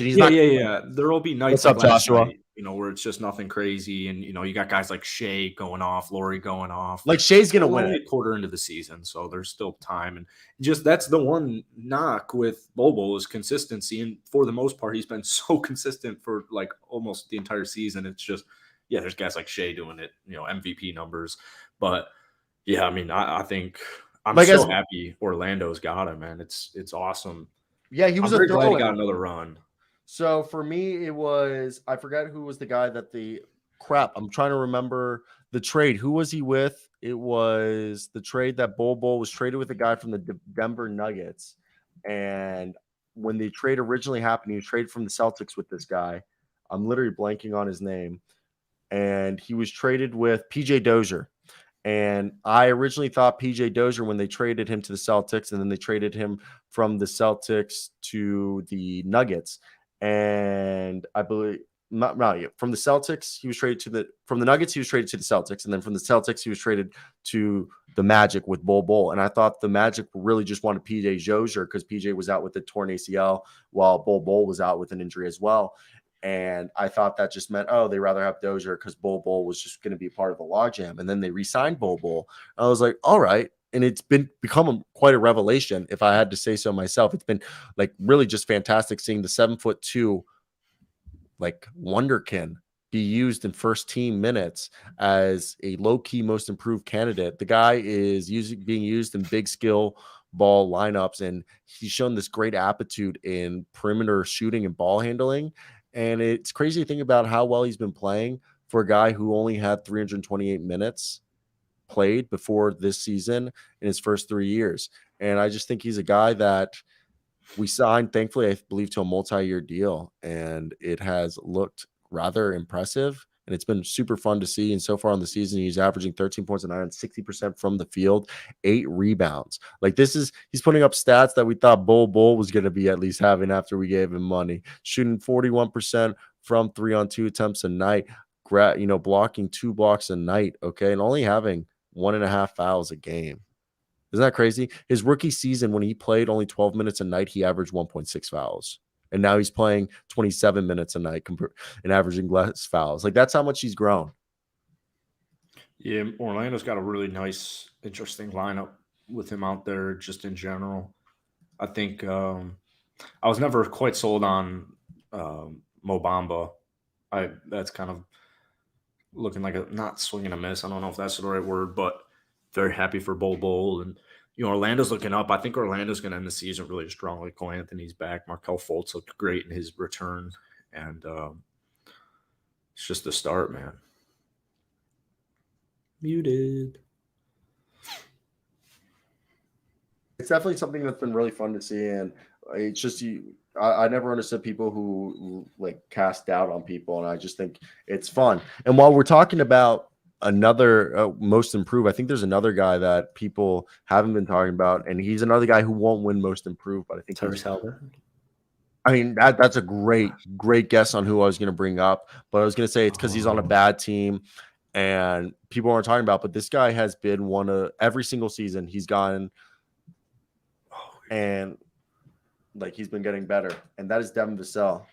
He's not. Yeah. There will be nights like Joshua? Night, where it's just nothing crazy, and you got guys like Shea going off, Laurie going off. Like Shea's gonna win a quarter into the season, so there's still time. And just that's the one knock with Bol Bol is consistency, and for the most part, he's been so consistent for like almost the entire season. It's just there's guys like Shea doing it, MVP numbers, but I mean, I think I'm so happy Orlando's got him, man. It's awesome. Yeah, he was very glad he got another run. So for me, it was, I forgot who was the guy that I'm trying to remember the trade. Who was he with? It was the trade that Bol Bol was traded with a guy from the Denver Nuggets. And when the trade originally happened, he was traded from the Celtics with this guy. I'm literally blanking on his name. And he was traded with PJ Dozier. And I originally thought PJ Dozier, when they traded him to the Celtics, and then they traded him from the Celtics to the Nuggets. And I believe from the Celtics, he was traded from the Nuggets, he was traded to the Celtics. And then from the Celtics, he was traded to the Magic with Bol Bol. And I thought the Magic really just wanted PJ Dozier because PJ was out with a torn ACL while Bol Bol was out with an injury as well. And I thought that just meant, they rather have Dozier because Bol Bol was just going to be part of the logjam. And then they re-signed Bol Bol. I was like, all right. And it's become quite a revelation, if I had to say so myself. It's been like really just fantastic seeing the 7'2" like wonderkin be used in first team minutes as a low-key most improved candidate. The guy is being used in big skill ball lineups, and he's shown this great aptitude in perimeter shooting and ball handling. And it's crazy to think about how well he's been playing for a guy who only had 328 minutes played before this season in his first 3 years. And I just think he's a guy that we signed, thankfully, I believe, to a multi-year deal, and it has looked rather impressive. And it's been super fun to see. And so far on the season, he's averaging 13 points a night and 60% from the field, 8 rebounds. Like he's putting up stats that we thought Bol Bol was going to be at least having after we gave him money. Shooting 41% from 3-on-2 attempts a night, blocking 2 blocks a night. Okay. And only having 1.5 fouls a game. Isn't that crazy? His rookie season, when he played only 12 minutes a night, he averaged 1.6 fouls. And now he's playing 27 minutes a night and averaging less fouls. Like, that's how much he's grown. Yeah, Orlando's got a really nice, interesting lineup with him out there just in general. I think I was never quite sold on Mo Bamba. That's kind of looking like a not swing and a miss. I don't know if that's the right word, but very happy for Bol Bol. And, Orlando's looking up. I think Orlando's going to end the season really strongly. Cole Anthony's back. Markelle Fultz looked great in his return. And it's just the start, man. Muted. It's definitely something that's been really fun to see. And it's just I never understood people who like cast doubt on people. And I just think it's fun. And while we're talking about another most improved, I think there's another guy that people haven't been talking about, and he's another guy who won't win most improved, but I think Tyrese Halliburton. I mean, that's a great guess on who I was going to bring up, but I was going to say it's because he's on a bad team and people aren't talking about, but this guy has been one of every single season he's gotten and like he's been getting better, and that is Devin Vassell.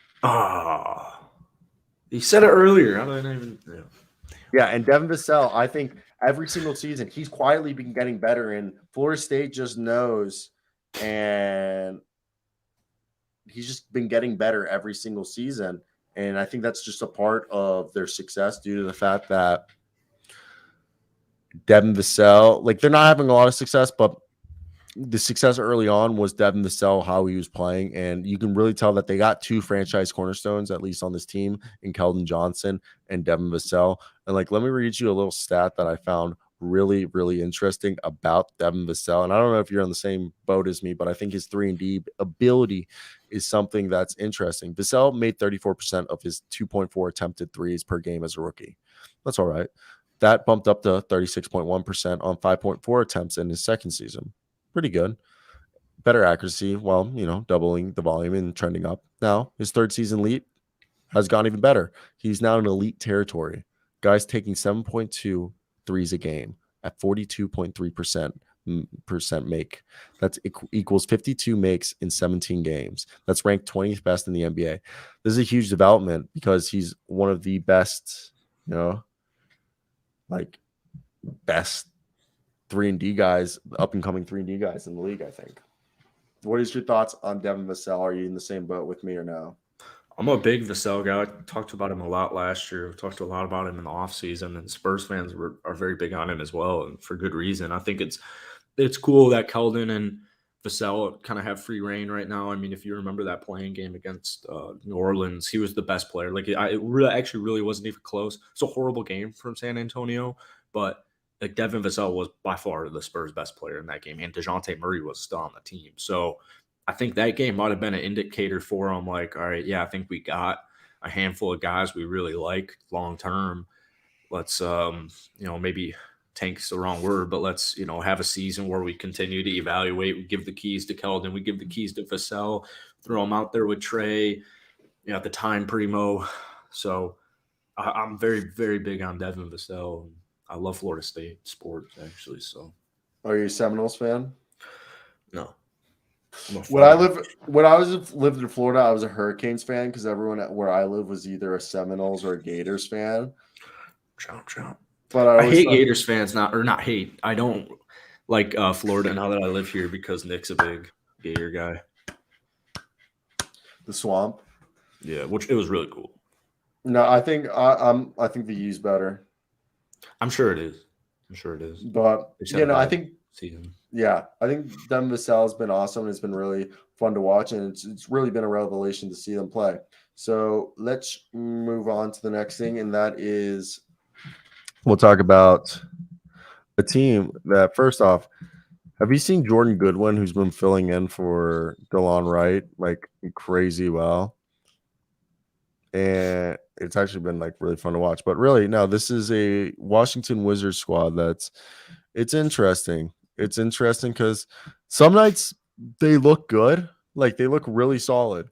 You said it earlier. I don't even. Yeah, and Devin Vassell, I think every single season he's quietly been getting better, and Florida State just knows, and he's just been getting better every single season. And I think that's just a part of their success due to the fact that Devin Vassell, like they're not having a lot of success, but the success early on was Devin Vassell, how he was playing. And you can really tell that they got 2 franchise cornerstones, at least on this team, in Keldon Johnson and Devin Vassell. And like, let me read you a little stat that I found really, really interesting about Devin Vassell. And I don't know if you're on the same boat as me, but I think his 3-and-D ability is something that's interesting. Vassell made 34% of his 2.4 attempted threes per game as a rookie. That's all right. That bumped up to 36.1% on 5.4 attempts in his second season. Pretty good. Better accuracy while, doubling the volume and trending up. Now, his third season leap has gone even better. He's now in elite territory. Guys taking 7.2 threes a game at 42.3% make. That's equals 52 makes in 17 games. That's ranked 20th best in the NBA. This is a huge development because he's one of the best, best 3-and-D guys, up and coming 3-and-D guys in the league, I think. What is your thoughts on Devin Vassell? Are you in the same boat with me or no? I'm a big Vassell guy. I talked about him a lot last year. We talked a lot about him in the offseason, and Spurs fans are very big on him as well, and for good reason. I think it's cool that Keldon and Vassell kind of have free reign right now. I mean, if you remember that playing game against New Orleans, he was the best player. Like, it really wasn't even close. It's a horrible game from San Antonio, but like Devin Vassell was by far the Spurs' best player in that game, and DeJounte Murray was still on the team. So I think that game might have been an indicator for him, like, all right, yeah, I think we got a handful of guys we really like long term. Let's, maybe tank's the wrong word, but let's, have a season where we continue to evaluate. We give the keys to Keldon, we give the keys to Vassell, throw him out there with Trey, at the time Primo. So I'm very, very big on Devin Vassell. I love Florida State sports, actually. So, are you a Seminoles fan? No. When I lived in Florida, I was a Hurricanes fan because everyone where I live was either a Seminoles or a Gators fan. Chomp. But I hate Gators fans not hate. I don't like Florida now that I live here because Nick's a big Gator guy. The Swamp. Yeah, which it was really cool. No, I think I think the U's better. I'm sure it is. But I think season. Yeah, I think Devin Vassell has been awesome, and it's been really fun to watch, and it's really been a revelation to see them play. So let's move on to the next thing, and that is we'll talk about a team that, first off, Have you seen Jordan Goodwin, who's been filling in for DeLon Wright like crazy well? And it's actually been like really fun to watch. But really, no, this is a Washington Wizards squad it's interesting. It's interesting because some nights they look good, like they look really solid.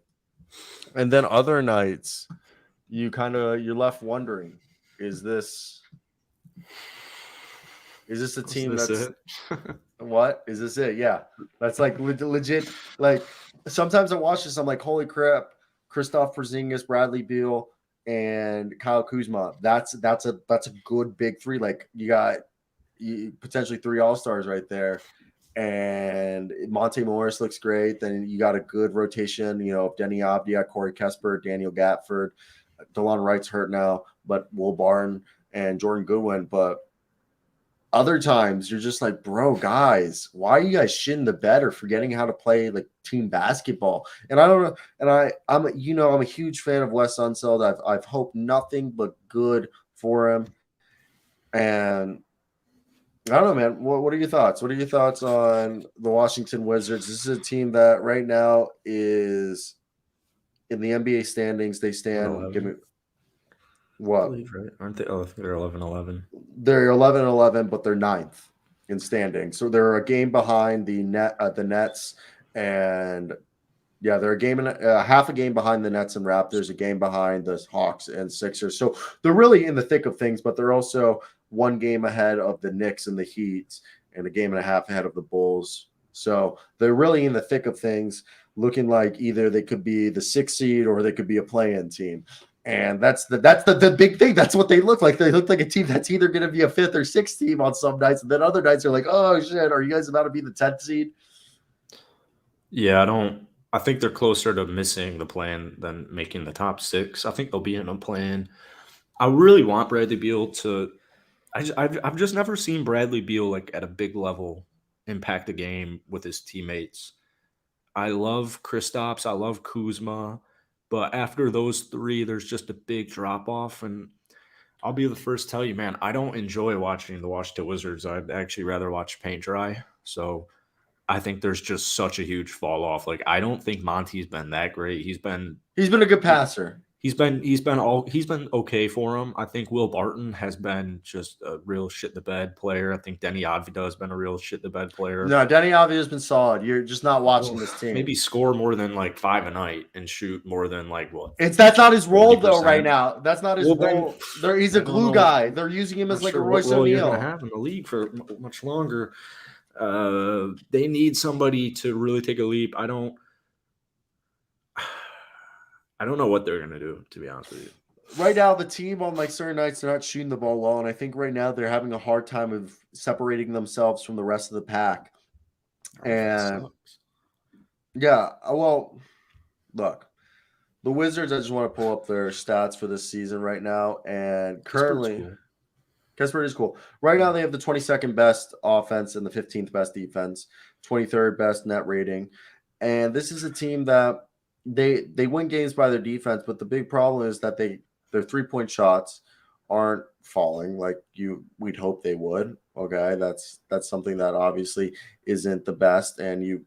And then other nights you're left wondering, is this a team that's it? what? Is this it? Yeah. That's like legit. Like sometimes I watch this, I'm like, holy crap, Kristaps Porzingis, Bradley Beal, and Kyle Kuzma. That's a good big three. Like you got potentially 3 all-stars right there. And Monte Morris looks great. Then you got a good rotation, of Denny Avdia, Corey Kesper, Daniel Gatford, DeLon Wright's hurt now, but Will Barton and Jordan Goodwin. But other times you're just like, bro, guys, why are you guys shitting the bed or forgetting how to play like team basketball? And I don't know. And I'm a huge fan of Wes Unseld. I've hoped nothing but good for him. And I don't know, man. What are your thoughts? What are your thoughts on the Washington Wizards? This is a team that right now is in the NBA standings. They stand. Give me what? I believe, right? Aren't they? Oh, I think they're 11-11. They're 11-11, but they're 9th in standing. So they're a game behind the Nets, and yeah, they're half a game behind the Nets and Raptors, a game behind the Hawks and Sixers. So they're really in the thick of things, but they're also 1 game ahead of the Knicks and the Heat, and a game and a half ahead of the Bulls. So they're really in the thick of things, looking like either they could be the 6th seed or they could be a play-in team. And that's the big thing. That's what they look like. They look like a team that's either going to be a 5th or 6th team on some nights, and then other nights are like, oh shit, are you guys about to be the 10th seed? Yeah, I think they're closer to missing the plan than making the top 6. I think they'll be in a plan. I really want Bradley Beal to. I've just never seen Bradley Beal like at a big level impact the game with his teammates. I love Kristaps. I love Kuzma. But after those 3, there's just a big drop off. And I'll be the first to tell you, man, I don't enjoy watching the Washington Wizards. I'd actually rather watch paint dry. So I think there's just such a huge fall off. Like, I don't think Monty's been that great. He's been a good passer. He's been okay for him. I think Will Barton has been just a real shit the bed player. I think Denny Avdia has been a real shit the bed player. No, Denny Avdia has been solid. You're just not watching this team. Maybe score more than like 5 a night and shoot more than like what? That's not his role though. Right now, that's not his role. He's a glue guy. They're using him as like a Royce O'Neal. You're gonna have in the league for much longer. They need somebody to really take a leap. I don't know what they're going to do, to be honest with you. Right now, the team on like certain nights, they're not shooting the ball well. And I think right now they're having a hard time of separating themselves from the rest of the pack. And yeah, well, look, the Wizards, I just want to pull up their stats for this season right now. And currently, Kesper is cool. Right now, they have the 22nd best offense and the 15th best defense, 23rd best net rating. And this is a team that they win games by their defense, but the big problem is that their 3-point shots aren't falling like we'd hope they would. Okay, that's something that obviously isn't the best, and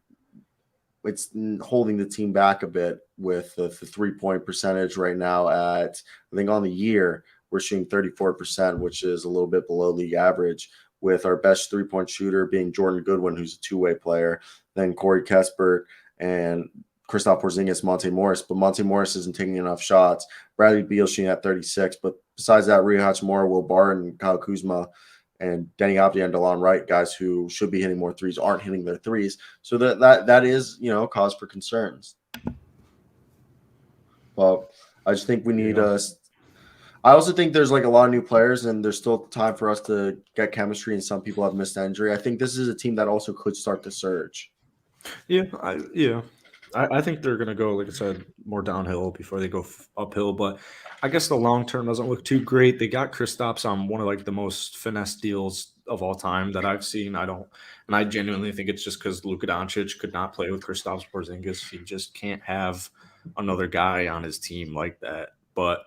it's holding the team back a bit with the 3-point percentage right now at, I think on the year we're shooting 34%, which is a little bit below league average, with our best 3-point shooter being Jordan Goodwin, who's a 2-way player, then Corey Kesper and Kristaps Porzingis, Monte Morris, but Monte Morris isn't taking enough shots. Bradley Beal shooting at 36, but besides that, Rui Hachimura, Will Barton, Kyle Kuzma, and Denny Avdia and DeLon Wright, guys who should be hitting more threes, aren't hitting their threes. So that is, cause for concerns. But I just think we need I also think there's like a lot of new players, and there's still time for us to get chemistry, and some people have missed injury. I think this is a team that also could start to surge. I think they're going to go, like I said, more downhill before they go uphill. But I guess the long term doesn't look too great. They got Kristaps on one of like the most finesse deals of all time that I've seen. I genuinely think it's just because Luka Doncic could not play with Kristaps Porzingis. He just can't have another guy on his team like that. But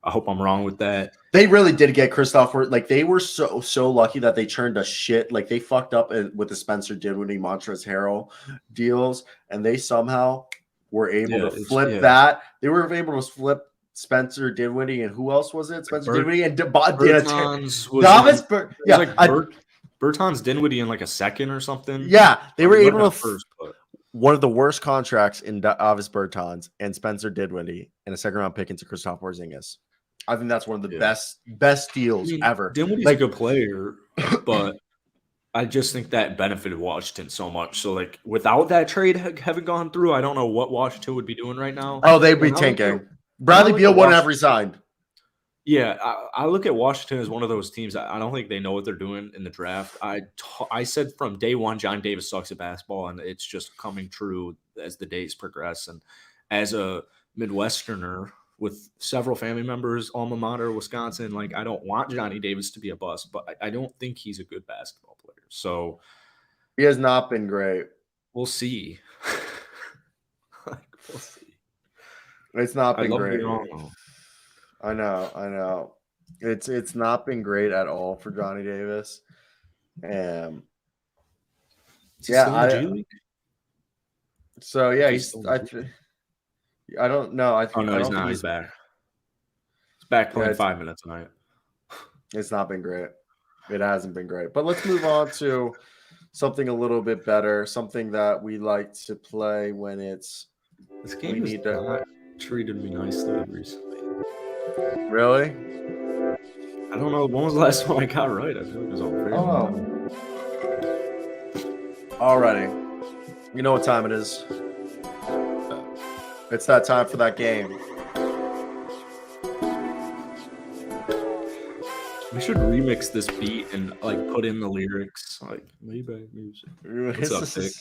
I hope I'm wrong with that. They really did get Christopher. Like they were so lucky that they turned a shit. Like they fucked up with the Spencer Dinwiddie, Montrezl Harrell deals, and they somehow were able to flip that. They were able to flip Spencer Dinwiddie, and who else was it? Spencer Dinwiddie and Bertans. Bertans Dinwiddie in like a second or something. Yeah, they were able to one of the worst contracts in Davis Bertans and Spencer Dinwiddie and a second round pick into Kristaps Porzingis. I think that's one of the best deals ever. Dinwiddie's a good player, but I just think that benefited Washington so much. So, like, without that trade having gone through, I don't know what Washington would be doing right now. Oh, they'd be tanking. Bradley Beal wouldn't have resigned. Yeah, I look at Washington as one of those teams. I don't think they know what they're doing in the draft. I said from day one, John Davis sucks at basketball, and it's just coming true as the days progress. And as a Midwesterner with several family members, alma mater, Wisconsin, like I don't want Johnny Davis to be a bust, but I don't think he's a good basketball player. So he has not been great. We'll see. We'll see. It's not been great. I know. It's not been great at all for Johnny Davis. So yeah, I don't know. He's back. He's back playing 5 minutes tonight. It's not been great. It hasn't been great. But let's move on to something a little bit better, something that we like to play when it's this game has not treated me nicely recently. Really? I don't know. When was the last one I got right? I feel like it was over. Alrighty. You know what time it is. It's that time for that game. We should remix this beat and like put in the lyrics, like Maybach music. What's up, Vic?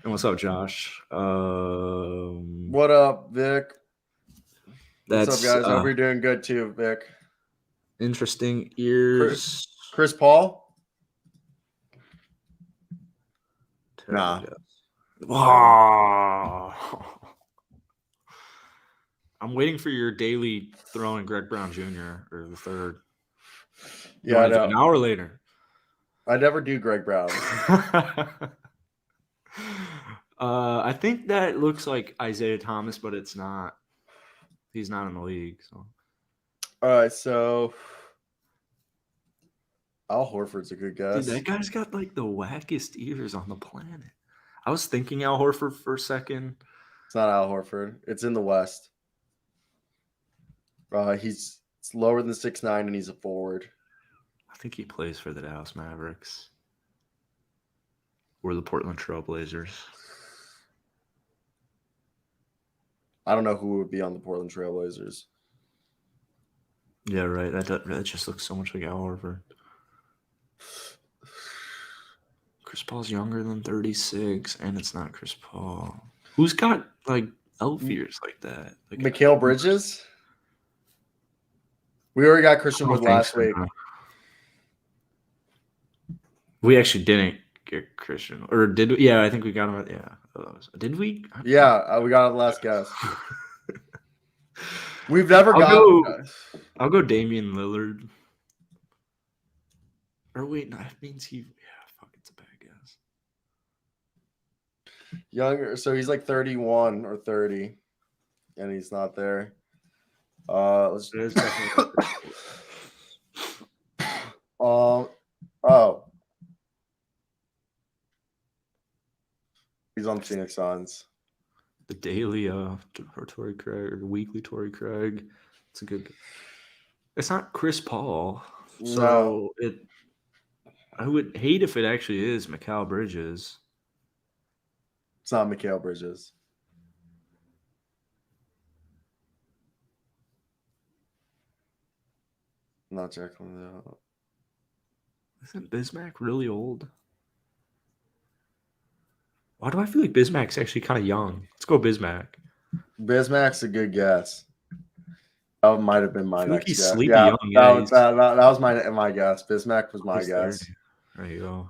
And what's up, Josh? What up, Vic? What's up, guys? Hope you're doing good too, Vic. Interesting ears. Chris Paul? Nah. Wow. I'm waiting for your daily throwing Greg Brown Jr. or the third. Yeah, I know. An hour later. I never do Greg Brown. I think that looks like Isaiah Thomas, but it's not. He's not in the league. So. All right, so Al Horford's a good guess. Dude, that guy's got like the wackest ears on the planet. I was thinking Al Horford for a second. It's not Al Horford. It's in the West. He's lower than 6'9", and he's a forward. I think he plays for the Dallas Mavericks or the Portland Trail Blazers. I don't know who would be on the Portland Trail Blazers. Yeah, right. That just looks so much like Al Horford. Chris Paul's younger than 36, and it's not Chris Paul. Who's got like elf ears like that? Like Mikal Bridges? We already got Christian Wood last week. We actually didn't get Christian, or did we? Yeah, I think we got him. Yeah, did we? Yeah, we got the last guess. We've never I'll go Damian Lillard. Or wait, no, that means he. Yeah, fuck, it's a bad guess. Younger, so he's like 31 or 30, and he's not there. Let's. He's on Phoenix Suns. The daily Torrey Craig or weekly Torrey Craig. It's a good. It's not Chris Paul, so No. I would hate if it actually is Mikal Bridges. It's not Mikal Bridges. I'm not checking it out. Isn't Bismack really old? Why do I feel like Bismack's actually kind of young? Let's go Bismack. Bismack's a good guess. That might have been my next he's guess. Sleepy Yeah, young. that was my guess. Bismack was my guess. 30. There you go.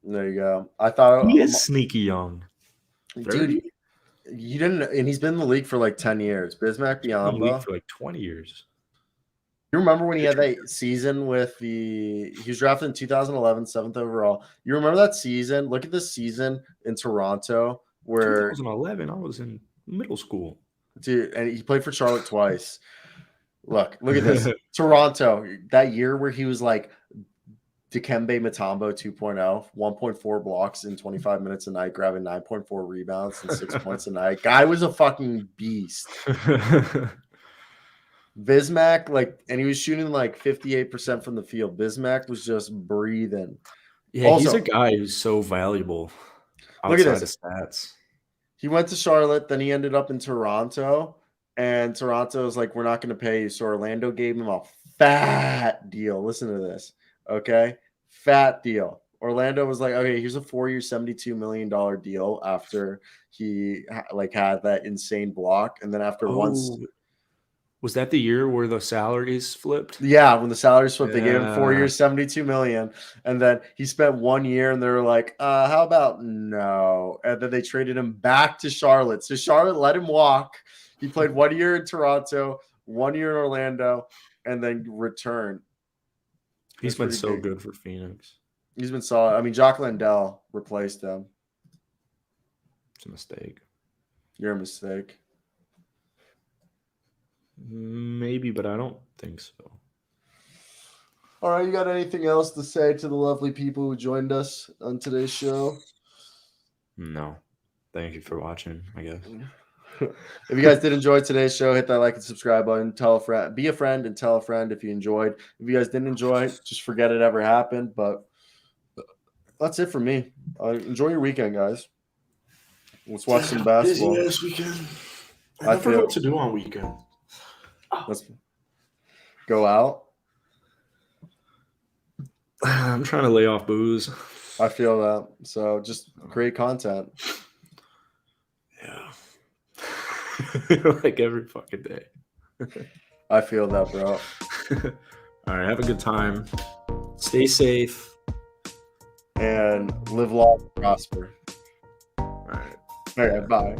There you go. I thought he is sneaky young. 30? Dude, you didn't, and he's been in the league for like 10 years. Bismack Been in the league Biyombo for like 20 years. You remember when he had that season with he was drafted in 2011, 7th overall. You remember that season? Look at this season in Toronto where 2011, I was in middle school. Dude, and he played for Charlotte twice. Look at this. Toronto, that year where he was like Dikembe Mutombo 2.0, 1.4 blocks in 25 minutes a night, grabbing 9.4 rebounds and 6 points a night. Guy was a fucking beast. Bismack, and he was shooting like 58% from the field. Bismack was just breathing. Yeah, also, he's a guy who's so valuable outside of stats. He went to Charlotte, then he ended up in Toronto, and Toronto was like, we're not going to pay you. So Orlando gave him a fat deal. Listen to this, okay? Fat deal. Orlando was like, okay, here's a 4-year, $72 million deal after he had that insane block. And then after once... Was that the year where the salaries flipped? Yeah, when the salaries flipped, they gave him 4 years, $72 million. And then he spent 1 year and they were like, how about no? And then they traded him back to Charlotte. So Charlotte let him walk. He played 1 year in Toronto, 1 year in Orlando, and then returned. He's been so good for Phoenix. He's been solid. I mean, Jock Landale replaced him. It's a mistake. You're a mistake. Maybe, but I don't think so. All right, you got anything else to say to the lovely people who joined us on today's show? No. Thank you for watching, I guess. If you guys did enjoy today's show, hit that like and subscribe button. Tell a friend, be a friend, and tell a friend if you enjoyed. If you guys didn't enjoy, just forget it ever happened. But that's it for me. Enjoy your weekend, guys. Let's watch some basketball. Busy this weekend. I never know what to do on weekend. Let's go out. I'm trying to lay off booze. I feel that. So just create content. Yeah. Like every fucking day. I feel that, bro. All right. Have a good time. Stay safe. And live long and prosper. All right. Bye.